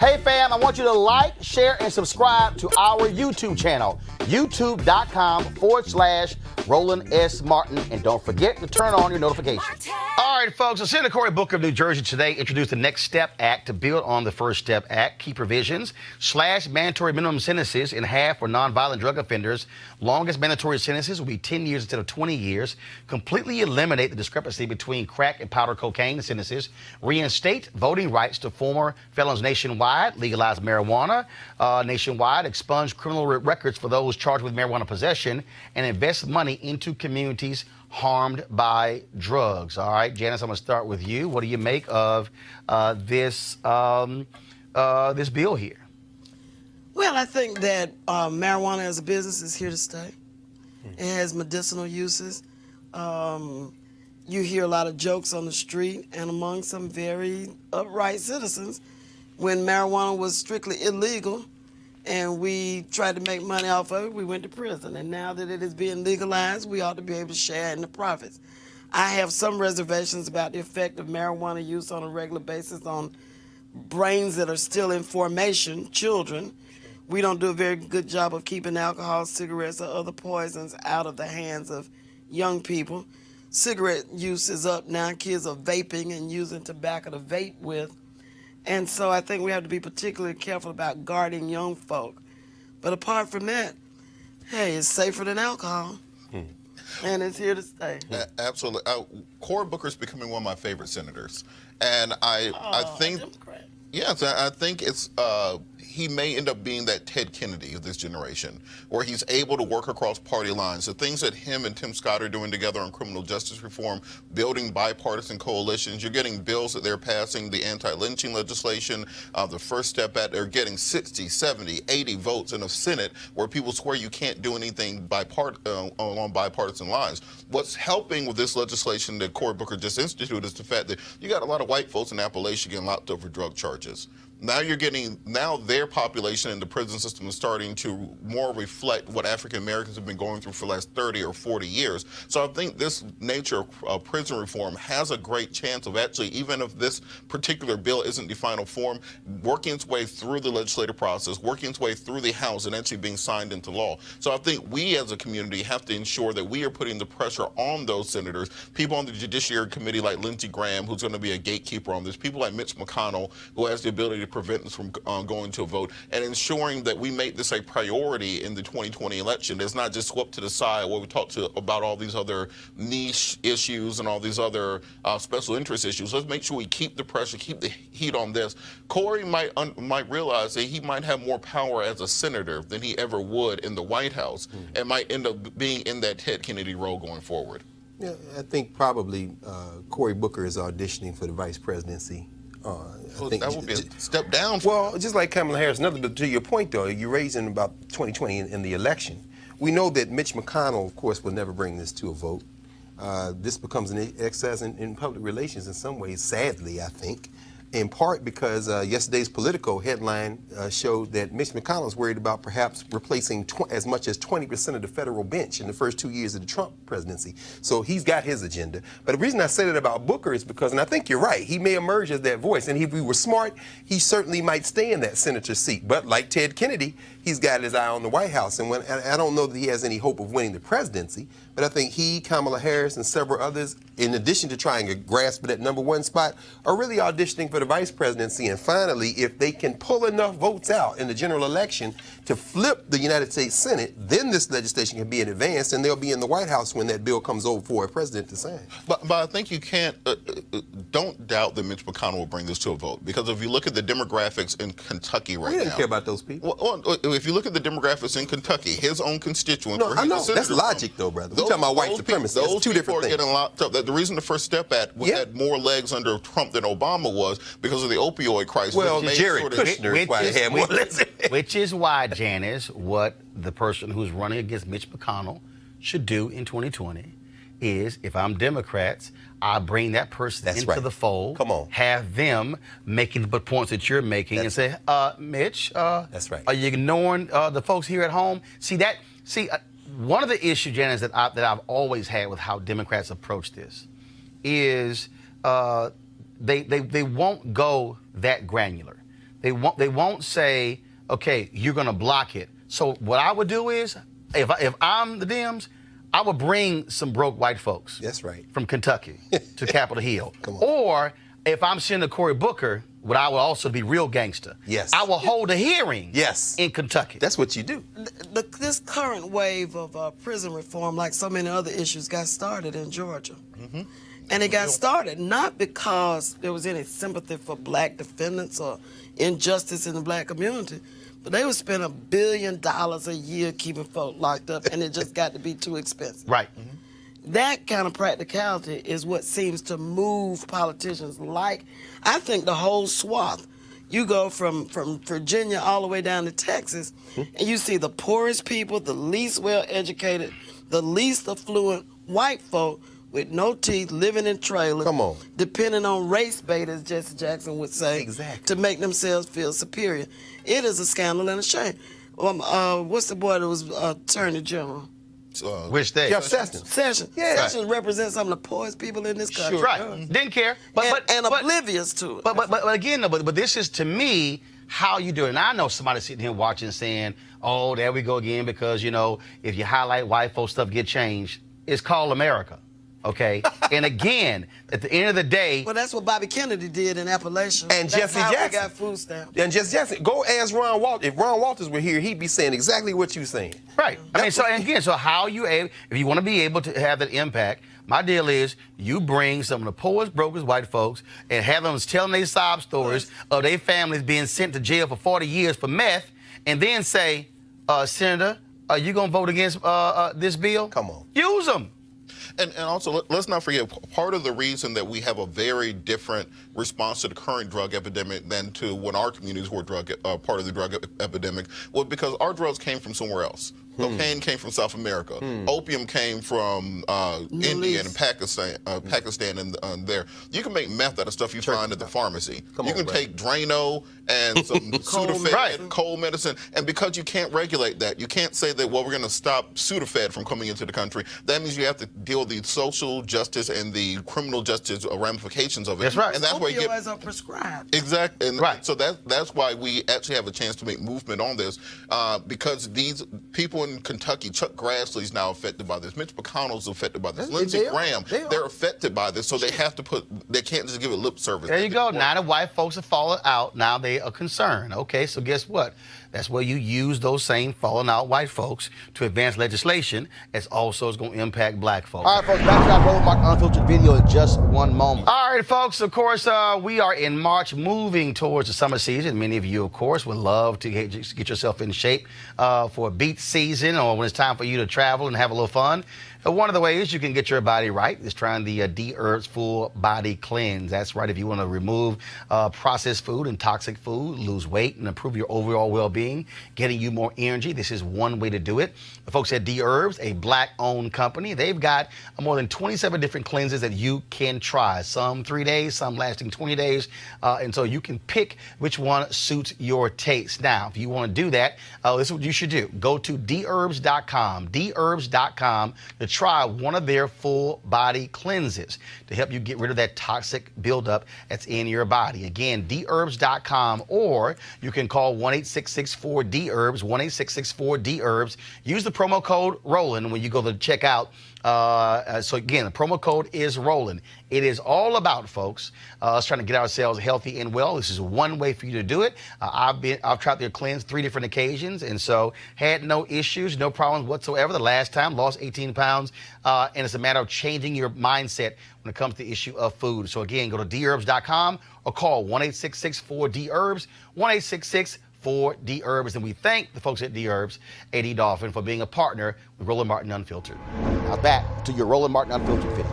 Hey fam, I want you to like, share, and subscribe to our YouTube channel, youtube.com/Roland S. Martin. And don't forget to turn on your notifications. All right, folks, so Senator Cory Booker of New Jersey today introduced the Next Step Act to build on the First Step Act. Key provisions: slash mandatory minimum sentences in half for nonviolent drug offenders. Longest mandatory sentences will be 10 years instead of 20 years. Completely eliminate the discrepancy between crack and powder cocaine sentences. Reinstate voting rights to former felons nationwide. Legalize marijuana nationwide. Expunge criminal records for those charged with marijuana possession. And invest money into communities harmed by drugs. All right, Janice, I'm going to start with you. What do you make of this bill here? Well, I think that marijuana as a business is here to stay. It has medicinal uses. You hear a lot of jokes on the street and among some very upright citizens when marijuana was strictly illegal and we tried to make money off of it, we went to prison. And now that it is being legalized, we ought to be able to share in the profits. I have some reservations about the effect of marijuana use on a regular basis on brains that are still in formation, children. We don't do a very good job of keeping alcohol, cigarettes, or other poisons out of the hands of young people. Cigarette use is up now. Kids are vaping and using tobacco to vape with. And so I think we have to be particularly careful about guarding young folk. But apart from that, hey, it's safer than alcohol. And it's here to stay. Absolutely. Cory Booker's becoming one of my favorite senators. And I think, Democrat. yes, I think it's, he may end up being that Ted Kennedy of this generation, where he's able to work across party lines. The things that him and Tim Scott are doing together on criminal justice reform, building bipartisan coalitions. You're getting bills that they're passing, the anti-lynching legislation, the First Step Act. They're getting 60, 70, 80 votes in the Senate where people swear you can't do anything along bipartisan lines. What's helping with this legislation that Cory Booker just instituted is the fact that you got a lot of white folks in Appalachia getting locked up for drug charges. Now their population in the prison system is starting to more reflect what African Americans have been going through for the last 30 or 40 years. So I think this nature of prison reform has a great chance of actually, even if this particular bill isn't the final form, working its way through the legislative process, working its way through the House and actually being signed into law. So I think we as a community have to ensure that we are putting the pressure on those senators, people on the Judiciary Committee like Lindsey Graham, who's going to be a gatekeeper on this, people like Mitch McConnell, who has the ability to prevent us from going to a vote, and ensuring that we make this a priority in the 2020 election. It's not just swept to the side where we talk about all these other niche issues and all these other special interest issues. Let's make sure we keep the pressure, keep the heat on this. Cory might realize that he might have more power as a senator than he ever would in the White House, and might end up being in that Ted Kennedy role going forward. Yeah, I think probably Cory Booker is auditioning for the vice presidency. Well, that would be a step down. Well, just like Kamala Harris. But to your point, though, you're raising about 2020 in the election. We know that Mitch McConnell, of course, will never bring this to a vote. This becomes an exercise in public relations in some ways, sadly, I think, in part because yesterday's Politico headline showed that Mitch McConnell is worried about perhaps replacing as much as 20% of the federal bench in the first 2 years of the Trump presidency. So he's got his agenda. But the reason I say that about Booker is because, and I think you're right, he may emerge as that voice. And if we were smart, he certainly might stay in that senator seat. But like Ted Kennedy, he's got his eye on the White House. And I don't know that he has any hope of winning the presidency, but I think he, Kamala Harris, and several others, in addition to trying to grasp that #1 spot, are really auditioning for the vice presidency. And finally, if they can pull enough votes out in the general election to flip the United States Senate, then this legislation can be advanced, and they'll be in the White House when that bill comes over for a president to sign. But I think you can't, don't doubt that Mitch McConnell will bring this to a vote, because if you look at the demographics in Kentucky right now. We didn't care about those people. Well, if you look at the demographics in Kentucky, his own constituents. No, I know. That's logic, though, brother. We're talking about white supremacy. That's two different things. Getting locked up. The reason the First Step Act had more legs under Trump than Obama was because of the opioid crisis. Well, Jared Kushner is why they had more legs. Which is why, Janice, what the person who's running against Mitch McConnell should do in 2020 is, if I'm Democrats, I bring that person into the fold. Come on. Have them making the points that you're making and say, Mitch, that's right. Are you ignoring the folks here at home? One of the issues, Janice, that I've always had with how Democrats approach this is they won't go that granular. They won't say, okay, you're going to block it. So what I would do is, if I'm the Dems, I would bring some broke white folks. That's right. From Kentucky to Capitol Hill. Come on. Or if I'm Senator Cory Booker, what I would also be real gangster. Yes. I will hold a hearing. Yes. In Kentucky. That's what you do. This current wave of prison reform, like so many other issues, got started in Georgia. Mm-hmm. And it got started not because there was any sympathy for black defendants or injustice in the black community, but they would spend $1 billion a year keeping folk locked up, and it just got to be too expensive. Right. Mm-hmm. That kind of practicality is what seems to move politicians. Like, I think the whole swath. You go from Virginia all the way down to Texas, and you see the poorest people, the least well-educated, the least affluent white folk with no teeth, living in trailers. Come on. Depending on race bait, as Jesse Jackson would say. Exactly. To make themselves feel superior. It is a scandal and a shame. What's the boy that was Attorney General? Which day? Jeff Sessions. Sessions. Yeah. Sessions represents some of the poorest people in this country. Sure. Right. Didn't care. And oblivious to it. But again, but this is, to me, how you do it. And I know somebody sitting here watching saying, oh, there we go again, because, you know, if you highlight white folks, stuff get changed. It's called America. Okay? And again, at the end of the day... Well, that's what Bobby Kennedy did in Appalachia. And that's Jesse how Jackson. we got food stamps. And Jesse Jackson, go ask Ron Walters. If Ron Walters were here, he'd be saying exactly what you're saying. Right. I mean, so, and again, so how you able, if you want to be able to have that impact, my deal is you bring some of the poorest, brokest white folks and have them telling their sob stories of their families being sent to jail for 40 years for meth, and then say, Senator, are you going to vote against this bill? Come on. Use them. And also, let's not forget, part of the reason that we have a very different response to the current drug epidemic than to when our communities were part of the drug epidemic was because our drugs came from somewhere else. Cocaine came from South America. Opium came from India and Pakistan and there. You can make meth out of stuff you find at the pharmacy. You can take Drano and some Sudafed, cold medicine, and because you can't regulate that, you can't say that, well, we're going to stop Sudafed from coming into the country. That means you have to deal with the social justice and the criminal justice ramifications of it. That's right. And that's why you get Opioids are prescribed. exactly. And right. So that's why we actually have a chance to make movement on this because these people in Kentucky, Chuck Grassley's now affected by this. Mitch McConnell's affected by this. Lindsey Graham, they're affected by this, so they have to they can't just give it lip service. There you go. Now the white folks have fallen out. Now they are concerned. Okay, so guess what? That's where you use those same fallen out white folks to advance legislation as also is going to impact black folks. All right, folks, back to our Roland Martin Unfiltered video in just one moment. All right, folks, of course, we are in March moving towards the summer season. Many of you, of course, would love to get yourself in shape for a beach season or when it's time for you to travel and have a little fun. One of the ways you can get your body right is trying the Dherbs Full Body Cleanse. That's right. If you want to remove processed food and toxic food, lose weight, and improve your overall well-being, getting you more energy, this is one way to do it. The folks at Dherbs, a black-owned company, they've got more than 27 different cleanses that you can try. Some 3 days, some lasting 20 days. And so you can pick which one suits your taste. Now, if you want to do that, this is what you should do. Go to Dherbs.com, Dherbs.com, to try one of their full body cleanses to help you get rid of that toxic buildup that's in your body. Again, Dherbs.com, or you can call 1-866-4-DHERBS, 1-866-4-DHERBS. Use the promo code Roland when you go to check out. So again, the promo code is Roland. It is all about, folks, us trying to get ourselves healthy and well. This is one way for you to do it. I've tried their cleanse 3 different occasions, and so had no issues, no problems whatsoever. The last time, lost 18 pounds, and it's a matter of changing your mindset when it comes to the issue of food. So again, go to Dherbs.com or call 1-866-4-DHERBS, 1-866-4-DHERBS. And we thank the folks at Dherbs, A.D. Dolphin, for being a partner with Roland Martin Unfiltered. Now back to your Roland Martin Unfiltered video.